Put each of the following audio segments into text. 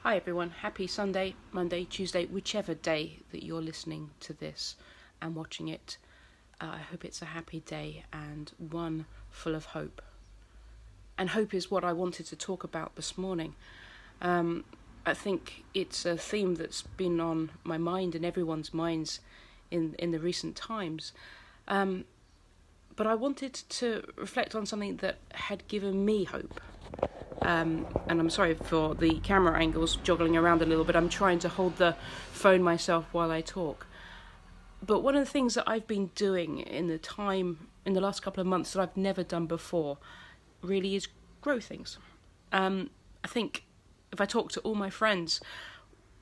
Hi everyone, happy Sunday, Monday, Tuesday, whichever day that you're listening to this and watching it. I hope it's a happy day and one full of hope. And hope is what I wanted to talk about this morning. I think it's a theme that's been on my mind and everyone's minds in the recent times. But I wanted to reflect on something that had given me hope. And I'm sorry for the camera angles joggling around a little bit. I'm trying to hold the phone myself while I talk. But one of the things that I've been doing in the last couple of months that I've never done before really is grow things. I think if I talk to all my friends,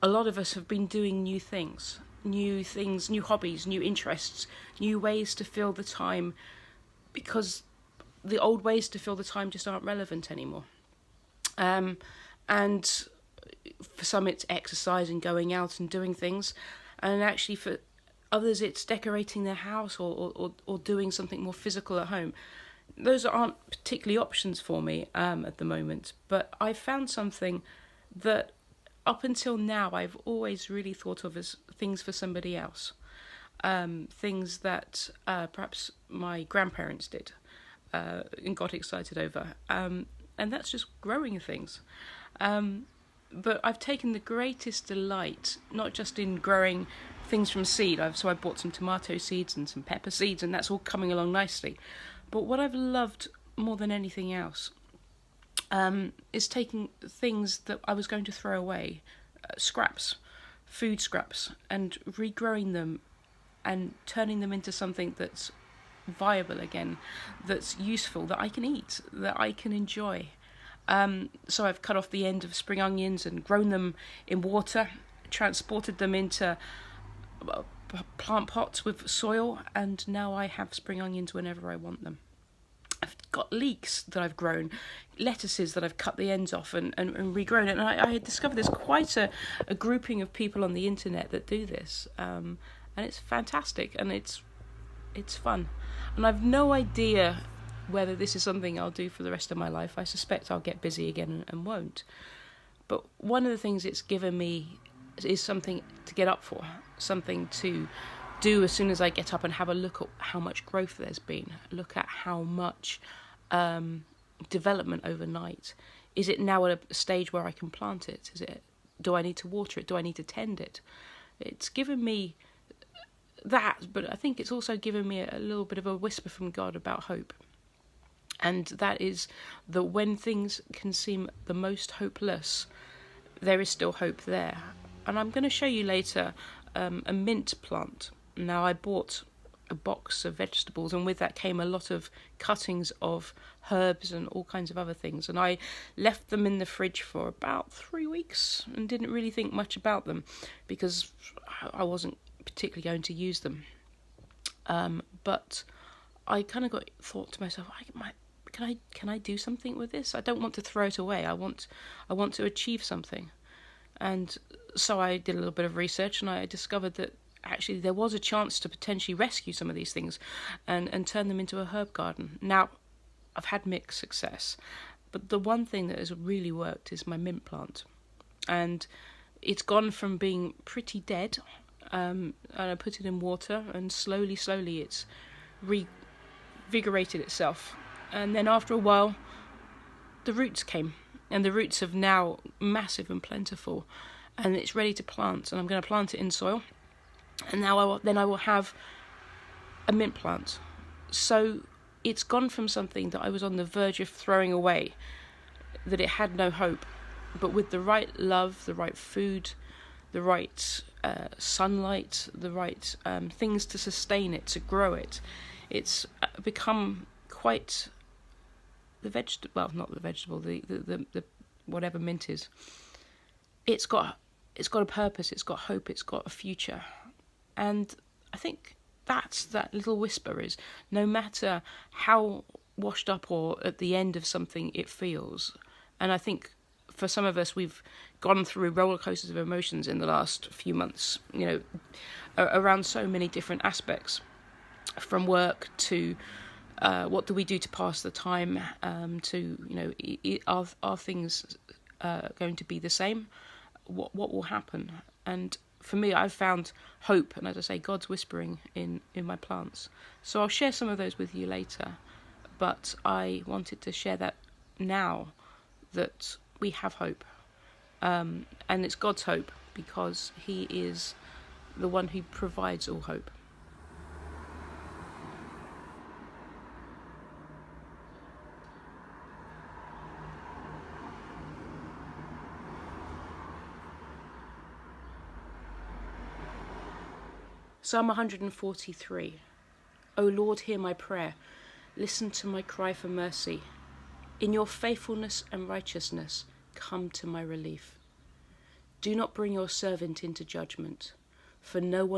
a lot of us have been doing new things, new hobbies, new interests, new ways to fill the time, because the old ways to fill the time just aren't relevant anymore. And for some it's exercise and going out and doing things, and actually for others it's decorating their house or doing something more physical at home. Those aren't particularly options for me at the moment, but I found something that up until now I've always really thought of as things for somebody else, things that perhaps my grandparents did and got excited over. And that's just growing things. But I've taken the greatest delight, not just in growing things from seed. So I bought some tomato seeds and some pepper seeds, and that's all coming along nicely. But what I've loved more than anything else is taking things that I was going to throw away, scraps, food scraps, and regrowing them and turning them into something that's viable again, that's useful, that I can eat, that I can enjoy. So I've cut off the end of spring onions and grown them in water, transported them into plant pots with soil, and now I have spring onions whenever I want them. I've got leeks that I've grown, lettuces that I've cut the ends off and regrown it. And I had discovered there's quite a grouping of people on the internet that do this, and it's fantastic and it's fun. And I've no idea whether this is something I'll do for the rest of my life. I suspect I'll get busy again and won't. But one of the things it's given me is something to get up for, something to do as soon as I get up and have a look at how much growth there's been, look at how much development overnight. Is it now at a stage where I can plant it? Do I need to water it? Do I need to tend it? It's given me that, but I think it's also given me a little bit of a whisper from God about hope. And that is that when things can seem the most hopeless, there is still hope there. And I'm going to show you later a mint plant. Now, I bought a box of vegetables, and with that came a lot of cuttings of herbs and all kinds of other things. And I left them in the fridge for about 3 weeks and didn't really think much about them because I wasn't particularly going to use them. But I kind of thought to myself, can I do something with this? I don't want to throw it away. I want to achieve something. And so I did a little bit of research, and I discovered that actually there was a chance to potentially rescue some of these things and turn them into a herb garden. Now, I've had mixed success, but the one thing that has really worked is my mint plant. And it's gone from being pretty dead, and I put it in water, and slowly it's revigorated itself. And then after a while, the roots came, and the roots are now massive and plentiful, and it's ready to plant. And I'm going to plant it in soil, and now I will have a mint plant. So it's gone from something that I was on the verge of throwing away, that it had no hope, but with the right love, the right food, the right sunlight, the right things to sustain it, to grow it, it's become quite the vegetable. Well, not the vegetable. The whatever mint is. It's got a purpose. It's got hope. It's got a future, and I think that's that little whisper is no matter how washed up or at the end of something it feels, and I think for some of us we've gone through roller coasters of emotions in the last few months. Around so many different aspects, from work to what do we do to pass the time, to are things going to be the same? what will happen. And for me, I've found hope, and as I say, God's whispering in my plants. So I'll share some of those with you later, but I wanted to share that now, that we have hope, and it's God's hope, because he is the one who provides all hope. Psalm 143. O Lord, hear my prayer. Listen to my cry for mercy. In your faithfulness and righteousness, come to my relief. Do not bring your servant into judgment, for no one